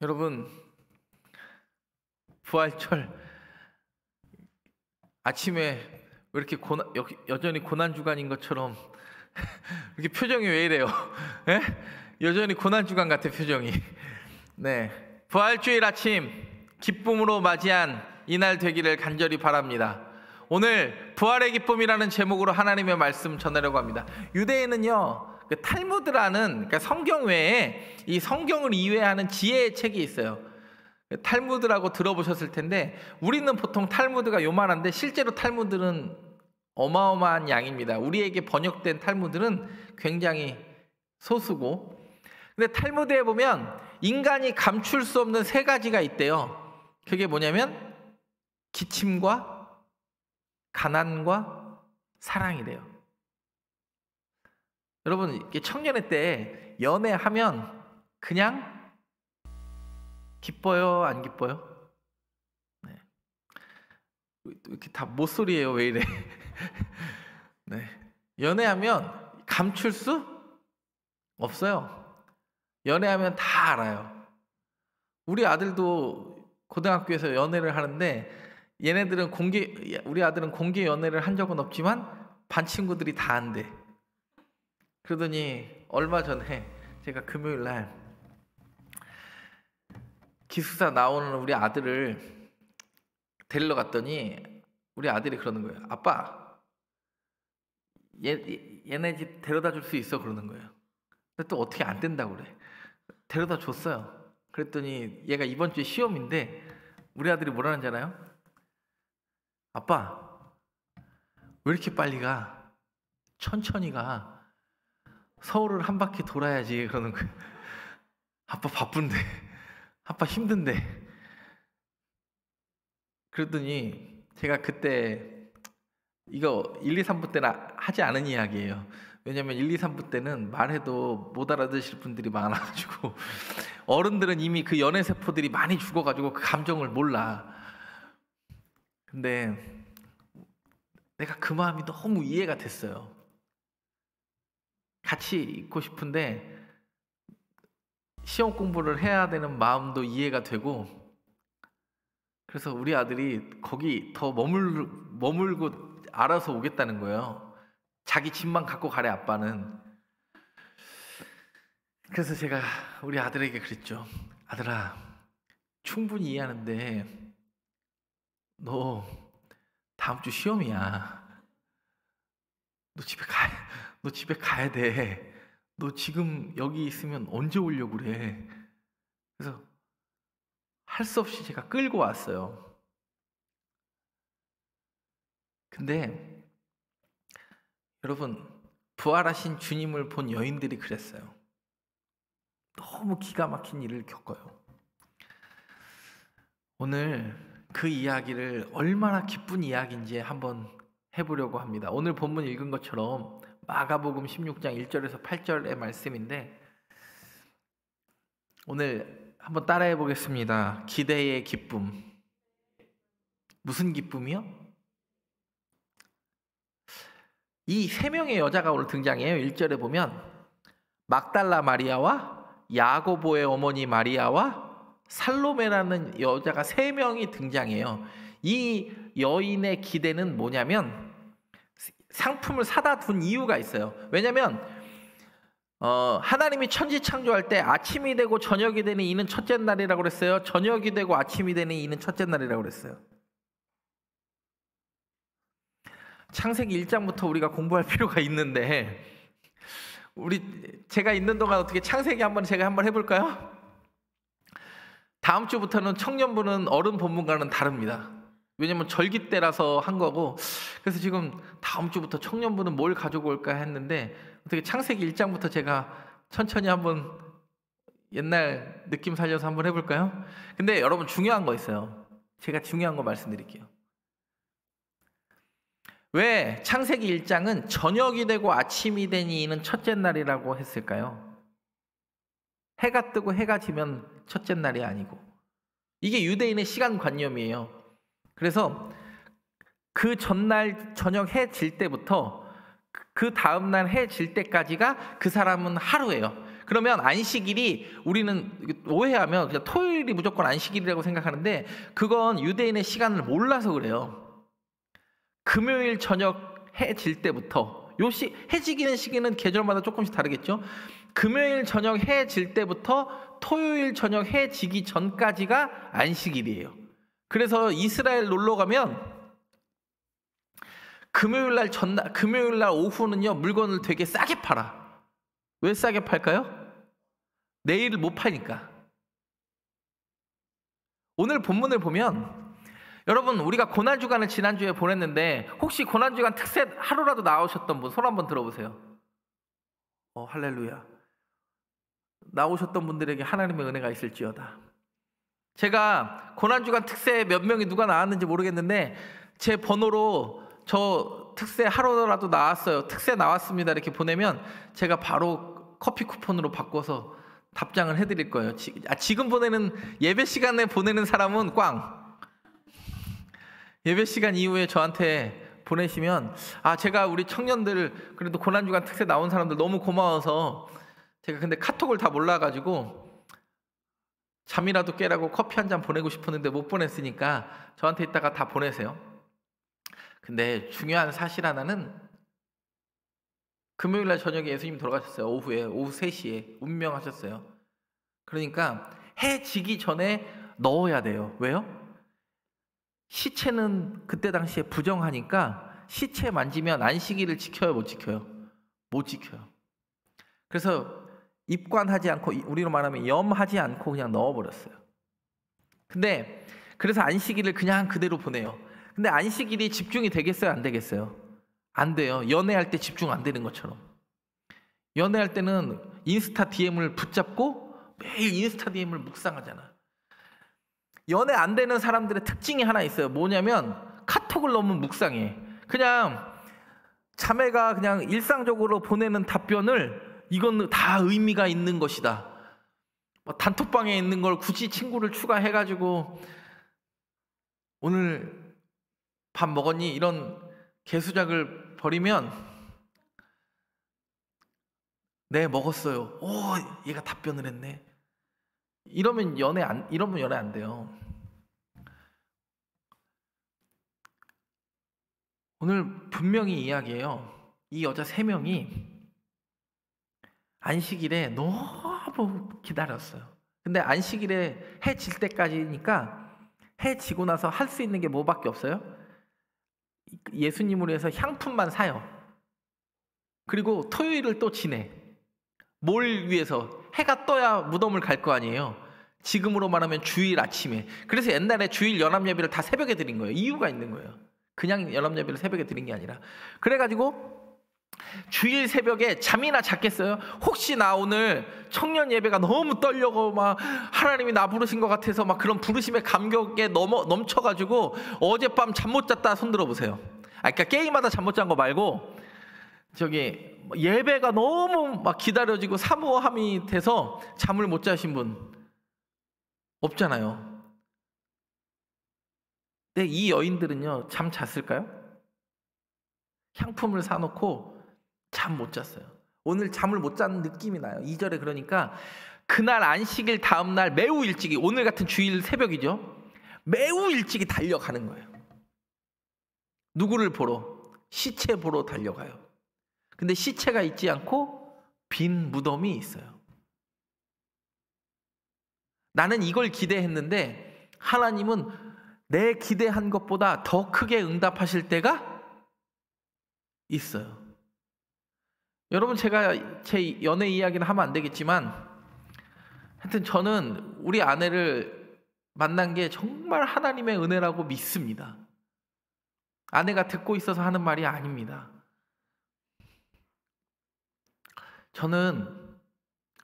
여러분, 부활절 아침에 왜 이렇게 여전히 고난주간인 것처럼 이렇게 표정이 왜 이래요? 예? 여전히 고난주간 같아, 표정이. 네, 부활주일 아침 기쁨으로 맞이한 이날 되기를 간절히 바랍니다. 오늘 부활의 기쁨이라는 제목으로 하나님의 말씀 전하려고 합니다. 유대인은요, 그 탈무드라는, 그러니까 성경 외에 이 성경을 이해하는 지혜의 책이 있어요. 탈무드라고 들어보셨을 텐데, 우리는 보통 탈무드가 요만한데 실제로 탈무드는 어마어마한 양입니다. 우리에게 번역된 탈무드는 굉장히 소수고, 근데 탈무드에 보면 인간이 감출 수 없는 세 가지가 있대요. 그게 뭐냐면 기침과 가난과 사랑이래요. 여러분, 이게 청년회 때 연애하면 그냥 기뻐요, 안 기뻐요? 네. 이렇게 다 못소리예요, 왜 이래? 네. 연애하면 감출 수 없어요. 연애하면 다 알아요. 우리 아들도 고등학교에서 연애를 하는데, 얘네들은 우리 아들은 공개 연애를 한 적은 없지만 반 친구들이 다 한대. 그러더니 얼마 전에 제가 금요일 날 기숙사 나오는 우리 아들을 데리러 갔더니 우리 아들이 그러는 거예요. 아빠, 얘네 집 데려다 줄 수 있어? 그러는 거예요. 근데 또 어떻게 안 된다고 그래. 데려다 줬어요. 그랬더니 얘가 이번 주에 시험인데 우리 아들이 뭐라는 줄 알아요? 아빠, 왜 이렇게 빨리 가? 천천히 가. 서울을 한 바퀴 돌아야지. 그러는 거예요. 아빠 바쁜데, 아빠 힘든데. 그러더니 제가 그때 이거 1, 2, 3부 때는 하지 않은 이야기예요. 왜냐면 1, 2, 3부 때는 말해도 못 알아들으실 분들이 많아가지고, 어른들은 이미 그 연애세포들이 많이 죽어가지고 그 감정을 몰라. 근데 내가 그 마음이 너무 이해가 됐어요. 같이 있고 싶은데 시험 공부를 해야 되는 마음도 이해가 되고, 그래서 우리 아들이 거기 더 머물고 알아서 오겠다는 거예요. 자기 집만 갖고 가래, 아빠는. 그래서 제가 우리 아들에게 그랬죠. 아들아, 충분히 이해하는데 너 다음 주 시험이야. 너 집에 가야 돼. 너 지금 여기 있으면 언제 오려고 그래. 그래서 할 수 없이 제가 끌고 왔어요. 근데 여러분, 부활하신 주님을 본 여인들이 그랬어요. 너무 기가 막힌 일을 겪어요. 오늘 그 이야기를 얼마나 기쁜 이야기인지 한번 해보려고 합니다. 오늘 본문 읽은 것처럼 마가복음 16장 1절에서 8절의 말씀인데, 오늘 한번 따라해 보겠습니다. 기대의 기쁨. 무슨 기쁨이요? 이 세 명의 여자가 오늘 등장해요. 1절에 보면 막달라 마리아와 야고보의 어머니 마리아와 살로메라는 여자가 세 명이 등장해요. 이 여인의 기대는 뭐냐면 상품을 사다 둔 이유가 있어요. 왜냐면 하나님이 천지 창조할 때 아침이 되고 저녁이 되는 이는 첫째 날이라고 그랬어요. 저녁이 되고 아침이 되는 이는 첫째 날이라고 그랬어요. 창세기 1장부터 우리가 공부할 필요가 있는데, 제가 있는 동안 어떻게 창세기 제가 한번 해볼까요? 다음 주부터는 청년부는 어른 본문과는 다릅니다. 왜냐면 절기 때라서 한 거고, 그래서 지금 다음 주부터 청년부는 뭘 가지고 올까 했는데, 어떻게 창세기 1장부터 제가 천천히 한번 옛날 느낌 살려서 한번 해볼까요? 근데 여러분, 중요한 거 있어요. 제가 중요한 거 말씀드릴게요. 왜 창세기 1장은 저녁이 되고 아침이 되니 이는 첫째 날이라고 했을까요? 해가 뜨고 해가 지면 첫째 날이 아니고, 이게 유대인의 시간관념이에요. 그래서 그 전날 저녁 해 질 때부터 그 다음날 해 질 때까지가 그 사람은 하루예요. 그러면 안식일이 우리는 오해하면 그냥 토요일이 무조건 안식일이라고 생각하는데 그건 유대인의 시간을 몰라서 그래요. 금요일 저녁 해 질 때부터 해 지기는 시기는 계절마다 조금씩 다르겠죠. 금요일 저녁 해 질 때부터 토요일 저녁 해 지기 전까지가 안식일이에요. 그래서 이스라엘 놀러 가면 금요일 날 오후는요 물건을 되게 싸게 팔아. 왜 싸게 팔까요? 내일을 못 파니까. 오늘 본문을 보면 여러분 우리가 고난주간을 지난주에 보냈는데 혹시 고난주간 특세 하루라도 나오셨던 분 손 한번 들어보세요. 할렐루야. 나오셨던 분들에게 하나님의 은혜가 있을지어다. 제가 고난주간 특세 몇 명이 누가 나왔는지 모르겠는데 제 번호로 저 특세 하루라도 나왔어요, 특세 나왔습니다 이렇게 보내면 제가 바로 커피 쿠폰으로 바꿔서 답장을 해드릴 거예요. 지금 보내는 예배 시간에 보내는 사람은 꽝. 예배 시간 이후에 저한테 보내시면 제가 우리 청년들 그래도 고난주간 특세 나온 사람들 너무 고마워서 제가 근데 카톡을 다 몰라가지고 잠이라도 깨라고 커피 한 잔 보내고 싶었는데 못 보냈으니까 저한테 이따가 다 보내세요. 근데 중요한 사실 하나는 금요일날 저녁에 예수님 돌아가셨어요. 오후 3시에 운명하셨어요. 그러니까 해 지기 전에 넣어야 돼요. 왜요? 시체는 그때 당시에 부정하니까 시체 만지면 안식일을 지켜요, 못 지켜요? 못 지켜요. 그래서 입관하지 않고, 우리로 말하면 염하지 않고 그냥 넣어버렸어요. 근데 그래서 안식일을 그냥 그대로 보내요. 근데 안식일이 집중이 되겠어요, 안 되겠어요? 안 돼요. 연애할 때 집중 안 되는 것처럼. 연애할 때는 인스타 DM을 붙잡고 매일 인스타 DM을 묵상하잖아. 연애 안 되는 사람들의 특징이 하나 있어요. 뭐냐면 카톡을 너무 묵상해. 그냥 자매가 그냥 일상적으로 보내는 답변을 이건 다 의미가 있는 것이다. 단톡방에 있는 걸 굳이 친구를 추가해가지고 오늘 밥 먹었니? 이런 개수작을 벌이면 네 먹었어요. 얘가 답변을 했네. 이러면 연애 안 돼요. 오늘 분명히 이야기해요. 이 여자 3명이 안식일에 너무 기다렸어요. 근데 안식일에 해 질 때까지니까 해 지고 나서 할 수 있는 게 뭐밖에 없어요? 예수님으로 해서 향품만 사요. 그리고 토요일을 또 지내. 뭘 위해서? 해가 떠야 무덤을 갈 거 아니에요. 지금으로 말하면 주일 아침에. 그래서 옛날에 주일 연합예배를 다 새벽에 드린 거예요. 이유가 있는 거예요. 그냥 연합예배를 새벽에 드린 게 아니라. 그래가지고 주일 새벽에 잠이나 잤겠어요? 혹시 나 오늘 청년 예배가 너무 떨려고 막 하나님이 나 부르신 것 같아서 막 그런 부르심의 감격에 넘쳐가지고 어젯밤 잠 못 잤다 손 들어보세요. 그러니까 게임하다 잠 못 잔 거 말고 예배가 너무 막 기다려지고 사모함이 돼서 잠을 못 자신 분 없잖아요. 근데 이 여인들은요 잠 잤을까요? 향품을 사놓고 잠 못 잤어요. 오늘 잠을 못 자는 느낌이 나요. 2절에 그러니까 그날 안식일 다음날 매우 일찍이, 오늘 같은 주일 새벽이죠, 매우 일찍이 달려가는 거예요. 누구를 보러? 시체 보러 달려가요. 근데 시체가 있지 않고 빈 무덤이 있어요. 나는 이걸 기대했는데 하나님은 내 기대한 것보다 더 크게 응답하실 때가 있어요. 여러분, 제가 제 연애 이야기는 하면 안 되겠지만 하여튼 저는 우리 아내를 만난 게 정말 하나님의 은혜라고 믿습니다. 아내가 듣고 있어서 하는 말이 아닙니다. 저는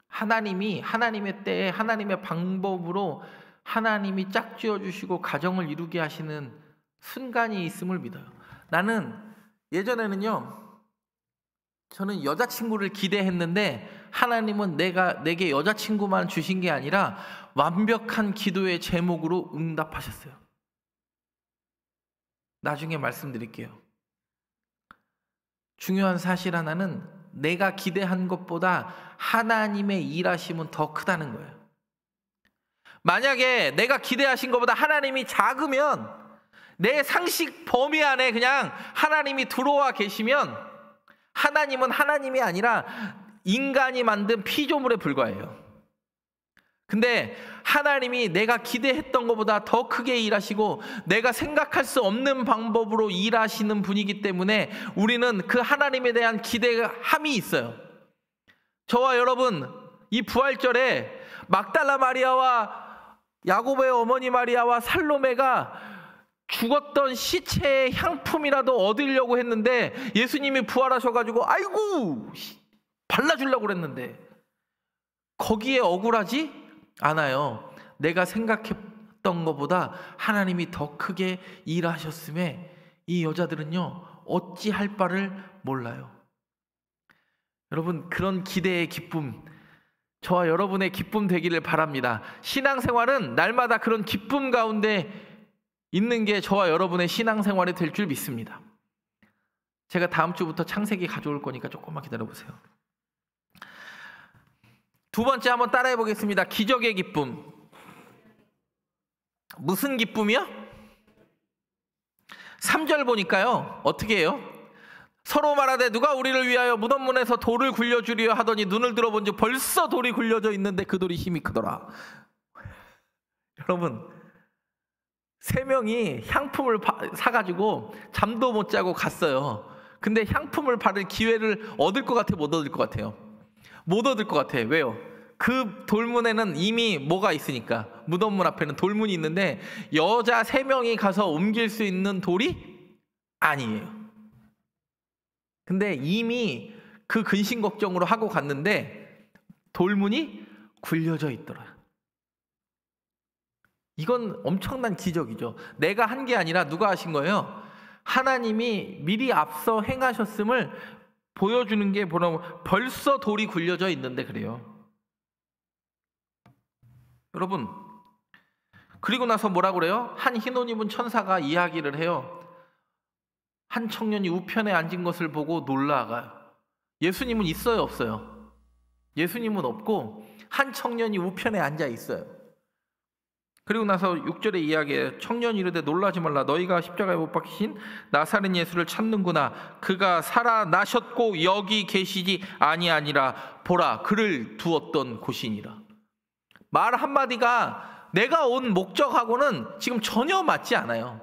하나님이 하나님의 때에 하나님의 방법으로 하나님이 짝지어 주시고 가정을 이루게 하시는 순간이 있음을 믿어요. 나는 예전에는요, 저는 여자친구를 기대했는데 하나님은 내게 여자친구만 주신 게 아니라 완벽한 기도의 제목으로 응답하셨어요. 나중에 말씀드릴게요. 중요한 사실 하나는 내가 기대한 것보다 하나님의 일하심은 더 크다는 거예요. 만약에 내가 기대하신 것보다 하나님이 작으면, 내 상식 범위 안에 그냥 하나님이 들어와 계시면, 하나님은 하나님이 아니라 인간이 만든 피조물에 불과해요. 근데 하나님이 내가 기대했던 것보다 더 크게 일하시고 내가 생각할 수 없는 방법으로 일하시는 분이기 때문에 우리는 그 하나님에 대한 기대함이 있어요. 저와 여러분, 이 부활절에 막달라 마리아와 야고보의 어머니 마리아와 살로메가 죽었던 시체의 향품이라도 얻으려고 했는데 예수님이 부활하셔가지고 아이고 발라주려고 그랬는데 거기에 억울하지 않아요. 내가 생각했던 것보다 하나님이 더 크게 일하셨음에 이 여자들은요 어찌할 바를 몰라요. 여러분, 그런 기대의 기쁨, 저와 여러분의 기쁨 되기를 바랍니다. 신앙생활은 날마다 그런 기쁨 가운데 있는 게 저와 여러분의 신앙생활이 될 줄 믿습니다. 제가 다음 주부터 창세기 가져올 거니까 조금만 기다려보세요. 두 번째 한번 따라해 보겠습니다. 기적의 기쁨. 무슨 기쁨이요? 3절 보니까요 어떻게 해요? 서로 말하되 누가 우리를 위하여 무덤 문에서 돌을 굴려주리요 하더니 눈을 들어본즉 벌써 돌이 굴려져 있는데 그 돌이 힘이 크더라. 여러분, 3명이 향품을 사가지고 잠도 못 자고 갔어요. 근데 향품을 바를 기회를 얻을 것 같아요? 못 얻을 것 같아요? 못 얻을 것 같아요. 왜요? 그 돌문에는 이미 뭐가 있으니까, 무덤문 앞에는 돌문이 있는데 여자 3명이 가서 옮길 수 있는 돌이 아니에요. 근데 이미 그 근심 걱정으로 하고 갔는데 돌문이 굴려져 있더라. 이건 엄청난 기적이죠. 내가 한 게 아니라 누가 하신 거예요? 하나님이 미리 앞서 행하셨음을 보여주는 게 뭐냐면 벌써 돌이 굴려져 있는데 그래요. 여러분, 그리고 나서 뭐라 그래요? 한 흰 옷 입은 천사가 이야기를 해요. 한 청년이 우편에 앉은 것을 보고 놀라가요. 예수님은 있어요, 없어요? 예수님은 없고 한 청년이 우편에 앉아 있어요. 그리고 나서 6절에 이야기해요. 청년이 이르되 놀라지 말라. 너희가 십자가에 못 박히신 나사렛 예수를 찾는구나. 그가 살아나셨고 여기 계시지 아니하니라. 보라, 그를 두었던 곳이니라. 말 한마디가 내가 온 목적하고는 지금 전혀 맞지 않아요.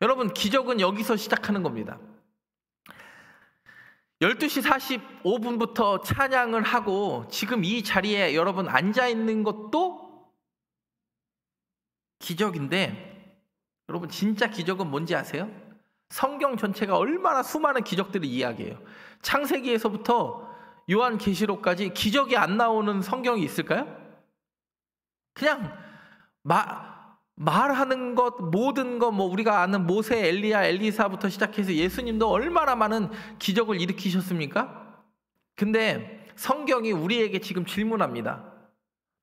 여러분, 기적은 여기서 시작하는 겁니다. 12시 45분부터 찬양을 하고 지금 이 자리에 여러분 앉아 있는 것도 기적인데, 여러분 진짜 기적은 뭔지 아세요? 성경 전체가 얼마나 수많은 기적들을 이야기해요. 창세기에서부터 요한계시록까지 기적이 안 나오는 성경이 있을까요? 그냥 말하는 것, 모든 것, 뭐 우리가 아는 모세, 엘리야, 엘리사부터 시작해서 예수님도 얼마나 많은 기적을 일으키셨습니까? 근데 성경이 우리에게 지금 질문합니다.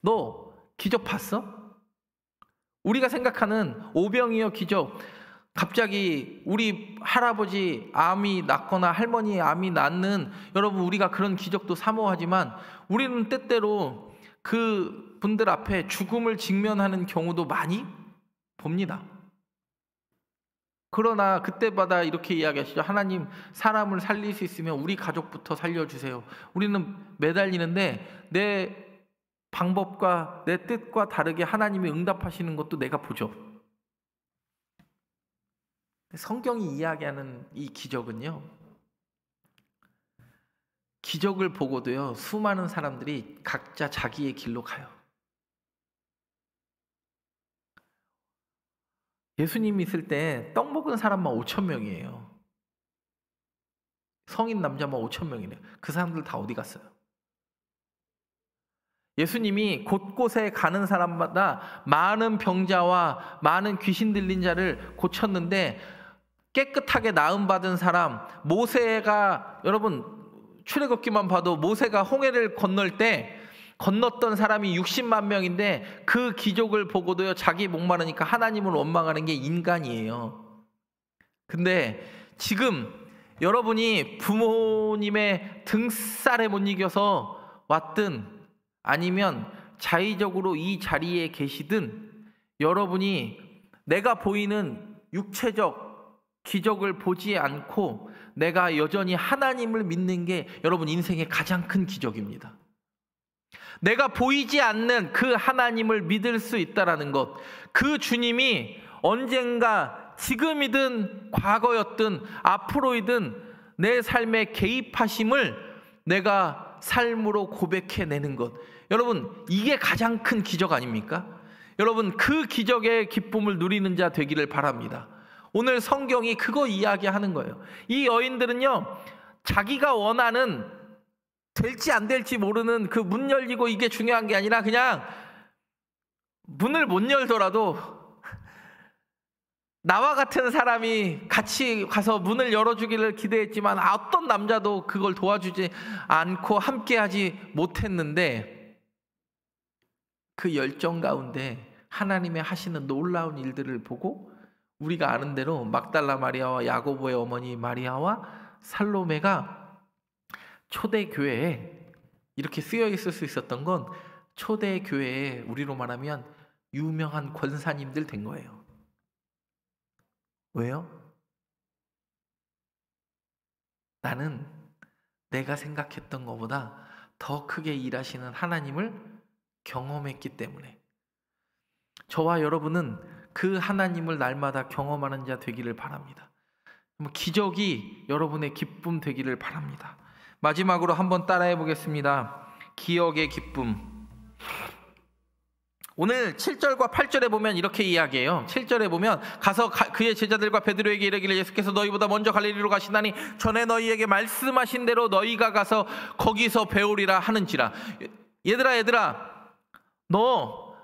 너 기적 봤어? 우리가 생각하는 오병이어 기적, 갑자기 우리 할아버지 암이 낫거나 할머니 암이 낫는, 여러분 우리가 그런 기적도 사모하지만 우리는 때때로 그 분들 앞에 죽음을 직면하는 경우도 많이 봅니다. 그러나 그때마다 이렇게 이야기하시죠. 하나님, 사람을 살릴 수 있으면 우리 가족부터 살려주세요. 우리는 매달리는데 내 방법과 내 뜻과 다르게 하나님이 응답하시는 것도 내가 보죠. 성경이 이야기하는 이 기적은요, 기적을 보고도요 수많은 사람들이 각자 자기의 길로 가요. 예수님이 있을 때 떡 먹은 사람만 5,000명이에요. 성인 남자만 5,000명이래요. 그 사람들 다 어디 갔어요? 예수님이 곳곳에 가는 사람마다 많은 병자와 많은 귀신 들린 자를 고쳤는데 깨끗하게 나음받은 사람, 모세가, 여러분 출애굽기만 봐도 모세가 홍해를 건널 때 건넜던 사람이 60만 명인데 그 기적을 보고도요 자기 목마르니까 하나님을 원망하는 게 인간이에요. 근데 지금 여러분이 부모님의 등살에 못 이겨서 왔든 아니면 자의적으로 이 자리에 계시든 여러분이 내가 보이는 육체적 기적을 보지 않고 내가 여전히 하나님을 믿는 게 여러분 인생의 가장 큰 기적입니다. 내가 보이지 않는 그 하나님을 믿을 수 있다라는 것, 그 주님이 언젠가 지금이든 과거였든 앞으로이든 내 삶에 개입하심을 내가 삶으로 고백해내는 것, 여러분 이게 가장 큰 기적 아닙니까? 여러분 그 기적의 기쁨을 누리는 자 되기를 바랍니다. 오늘 성경이 그거 이야기하는 거예요. 이 여인들은요, 자기가 원하는 될지 안 될지 모르는 그 문 열리고 이게 중요한 게 아니라 그냥 문을 못 열더라도 나와 같은 사람이 같이 가서 문을 열어주기를 기대했지만 어떤 남자도 그걸 도와주지 않고 함께하지 못했는데 그 열정 가운데 하나님의 하시는 놀라운 일들을 보고 우리가 아는 대로 막달라 마리아와 야고보의 어머니 마리아와 살로메가 초대교회에 이렇게 쓰여 있을 수 있었던 건 초대교회에 우리로 말하면 유명한 권사님들 된 거예요. 왜요? 나는 내가 생각했던 것보다 더 크게 일하시는 하나님을 경험했기 때문에. 저와 여러분은 그 하나님을 날마다 경험하는 자 되기를 바랍니다. 기적이 여러분의 기쁨 되기를 바랍니다. 마지막으로 한번 따라해 보겠습니다. 기억의 기쁨. 오늘 7절과 8절에 보면 이렇게 이야기해요. 7절에 보면 가서 그의 제자들과 베드로에게 이르기를 예수께서 너희보다 먼저 갈릴리로 가시나니 전에 너희에게 말씀하신 대로 너희가 가서 거기서 배우리라 하는지라. 얘들아 너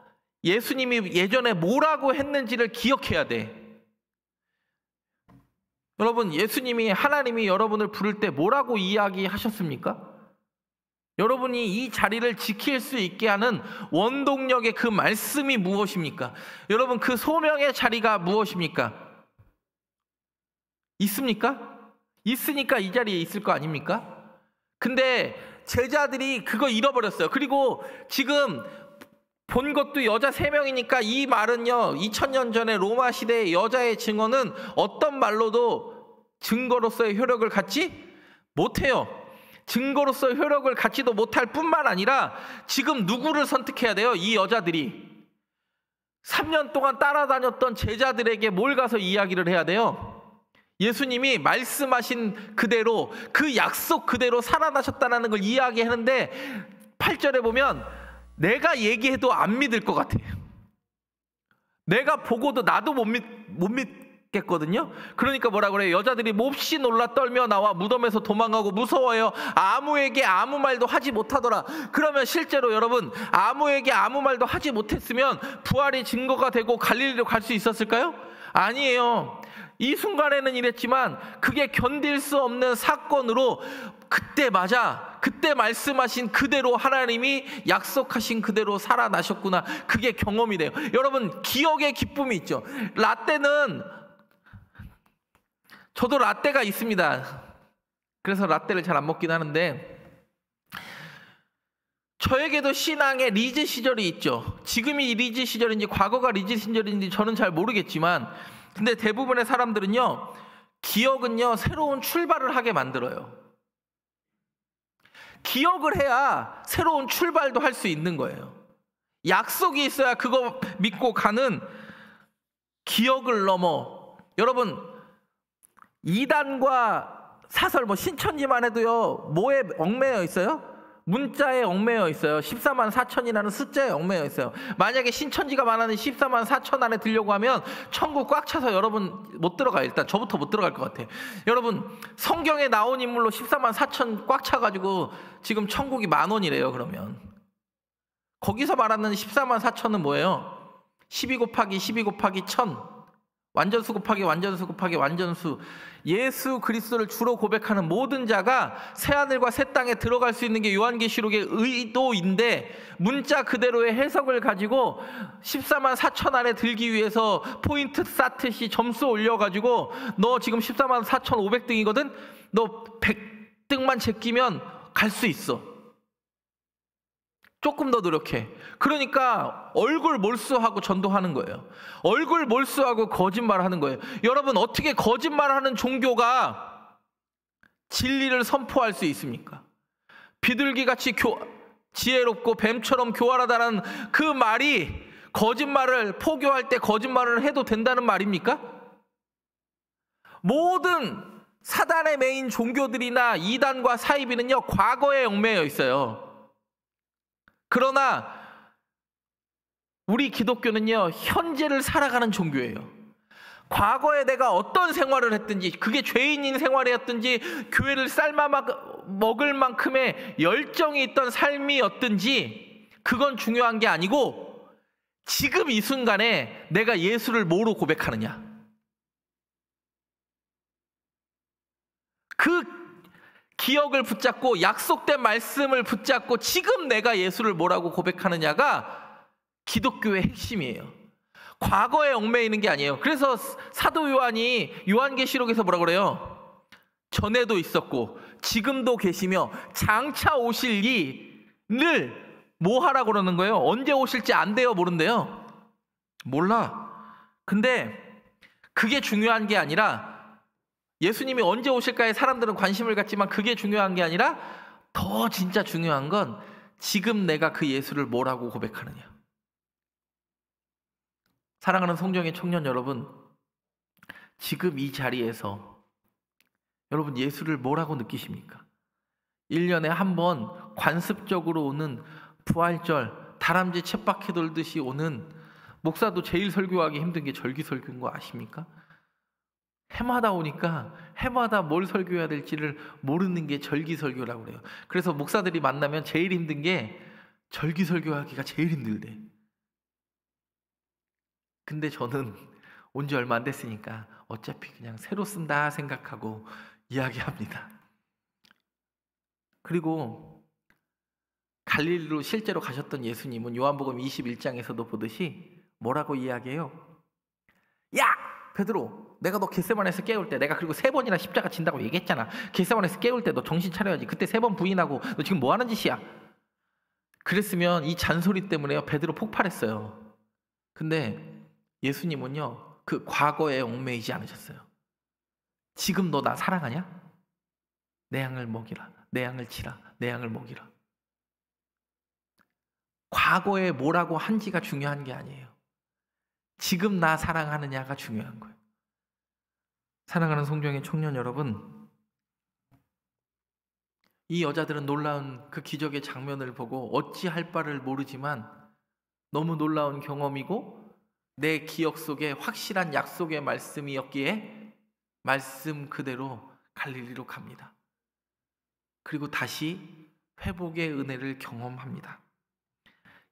예수님이 예전에 뭐라고 했는지를 기억해야 돼. 여러분 예수님이 하나님이 여러분을 부를 때 뭐라고 이야기하셨습니까? 여러분이 이 자리를 지킬 수 있게 하는 원동력의 그 말씀이 무엇입니까? 여러분 그 소명의 자리가 무엇입니까? 있습니까? 있으니까 이 자리에 있을 거 아닙니까? 근데 제자들이 그거 잃어버렸어요. 그리고 지금 본 것도 여자 3명이니까 이 말은요 2000년 전에 로마 시대의 여자의 증언은 어떤 말로도 증거로서의 효력을 갖지 못해요. 증거로서 효력을 갖지도 못할 뿐만 아니라 지금 누구를 선택해야 돼요? 이 여자들이 3년 동안 따라다녔던 제자들에게 뭘 가서 이야기를 해야 돼요? 예수님이 말씀하신 그대로 그 약속 그대로 살아나셨다는 걸 이야기하는데 8절에 보면 내가 얘기해도 안 믿을 것 같아요. 내가 보고도 나도 못 믿겠거든요. 그러니까 뭐라 그래요? 여자들이 몹시 놀라 떨며 나와 무덤에서 도망가고 무서워요. 아무에게 아무 말도 하지 못하더라. 그러면 실제로 여러분 아무에게 아무 말도 하지 못했으면 부활이 증거가 되고 갈릴리로 갈 수 있었을까요? 아니에요. 이 순간에는 이랬지만 그게 견딜 수 없는 사건으로 그때 말씀하신 그대로 하나님이 약속하신 그대로 살아나셨구나. 그게 경험이 돼요. 여러분 기억의 기쁨이 있죠. 라떼는 저도 라떼가 있습니다. 그래서 라떼를 잘 안 먹긴 하는데 저에게도 신앙의 리즈 시절이 있죠. 지금이 리즈 시절인지 과거가 리즈 시절인지 저는 잘 모르겠지만 근데 대부분의 사람들은요 기억은요 새로운 출발을 하게 만들어요. 기억을 해야 새로운 출발도 할 수 있는 거예요. 약속이 있어야 그거 믿고 가는 기억을 넘어. 여러분 이단과 사설 신천지만 해도요 뭐에 얽매여 있어요? 문자에 얽매여 있어요. 14만 4천이라는 숫자에 얽매여 있어요. 만약에 신천지가 말하는 14만 4천 안에 들려고 하면 천국 꽉 차서 여러분 못 들어가요. 일단 저부터 못 들어갈 것 같아요. 여러분 성경에 나온 인물로 14만 4천 꽉 차가지고 지금 천국이 10,000원이래요. 그러면 거기서 말하는 14만 4천은 뭐예요? 12 곱하기 12 곱하기 1000 완전수 곱하기 완전수 곱하기 완전수. 예수 그리스도를 주로 고백하는 모든 자가 새하늘과 새 땅에 들어갈 수 있는 게 요한계시록의 의도인데, 문자 그대로의 해석을 가지고 14만 4천 안에 들기 위해서 포인트 쌓듯이 점수 올려가지고 너 지금 14만 4,500등이거든? 너 100등만 제끼면 갈 수 있어. 조금 더 노력해. 그러니까 얼굴 몰수하고 전도하는 거예요. 얼굴 몰수하고 거짓말하는 거예요. 여러분, 어떻게 거짓말하는 종교가 진리를 선포할 수 있습니까? 비둘기같이 지혜롭고 뱀처럼 교활하다는 그 말이 거짓말을 포교할 때 거짓말을 해도 된다는 말입니까? 모든 사단의 메인 종교들이나 이단과 사이비는요, 과거에 얽매여 있어요. 그러나 우리 기독교는요, 현재를 살아가는 종교예요. 과거에 내가 어떤 생활을 했든지, 그게 죄인인 생활이었든지 교회를 삶아 먹을 만큼의 열정이 있던 삶이었든지, 그건 중요한 게 아니고 지금 이 순간에 내가 예수를 뭐로 고백하느냐, 그 기억을 붙잡고 약속된 말씀을 붙잡고 지금 내가 예수를 뭐라고 고백하느냐가 기독교의 핵심이에요. 과거에 얽매이는 게 아니에요. 그래서 사도 요한이 요한계시록에서 뭐라 그래요? 전에도 있었고 지금도 계시며 장차 오실 이를 뭐 하라고 그러는 거예요? 언제 오실지 안 돼요? 모른대요? 몰라. 근데 그게 중요한 게 아니라, 예수님이 언제 오실까에 사람들은 관심을 갖지만 그게 중요한 게 아니라 더 진짜 중요한 건 지금 내가 그 예수를 뭐라고 고백하느냐. 사랑하는 성령의 청년 여러분, 지금 이 자리에서 여러분 예수를 뭐라고 느끼십니까? 1년에 한 번 관습적으로 오는 부활절, 다람쥐 쳇바퀴 돌듯이 오는, 목사도 제일 설교하기 힘든 게 절기설교인 거 아십니까? 해마다 오니까 해마다 뭘 설교해야 될지를 모르는 게 절기설교라고 그래요. 그래서 목사들이 만나면 제일 힘든 게 절기설교하기가 제일 힘들대. 근데 저는 온 지 얼마 안 됐으니까 어차피 그냥 새로 쓴다 생각하고 이야기합니다. 그리고 갈릴리로 실제로 가셨던 예수님은 요한복음 21장에서도 보듯이 뭐라고 이야기해요? 야! 베드로, 내가 너 겟세마네에서 깨울 때, 내가 그리고 3번이나 십자가 진다고 얘기했잖아. 겟세마네에서 깨울 때 너 정신 차려야지. 그때 3번 부인하고 너 지금 뭐 하는 짓이야? 그랬으면 이 잔소리 때문에요, 베드로 폭발했어요. 근데 예수님은요, 그 과거에 얽매이지 않으셨어요. 지금 너 나 사랑하냐? 내 양을 먹이라, 내 양을 치라, 내 양을 먹이라. 과거에 뭐라고 한지가 중요한 게 아니에요. 지금 나 사랑하느냐가 중요한 거예요. 사랑하는 성령의 청년 여러분, 이 여자들은 놀라운 그 기적의 장면을 보고 어찌할 바를 모르지만 너무 놀라운 경험이고 내 기억 속에 확실한 약속의 말씀이었기에 말씀 그대로 갈릴리로 갑니다. 그리고 다시 회복의 은혜를 경험합니다.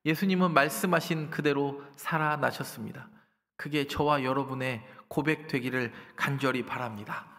예수님은 말씀하신 그대로 살아나셨습니다. 그게 저와 여러분의 고백 되기를 간절히 바랍니다.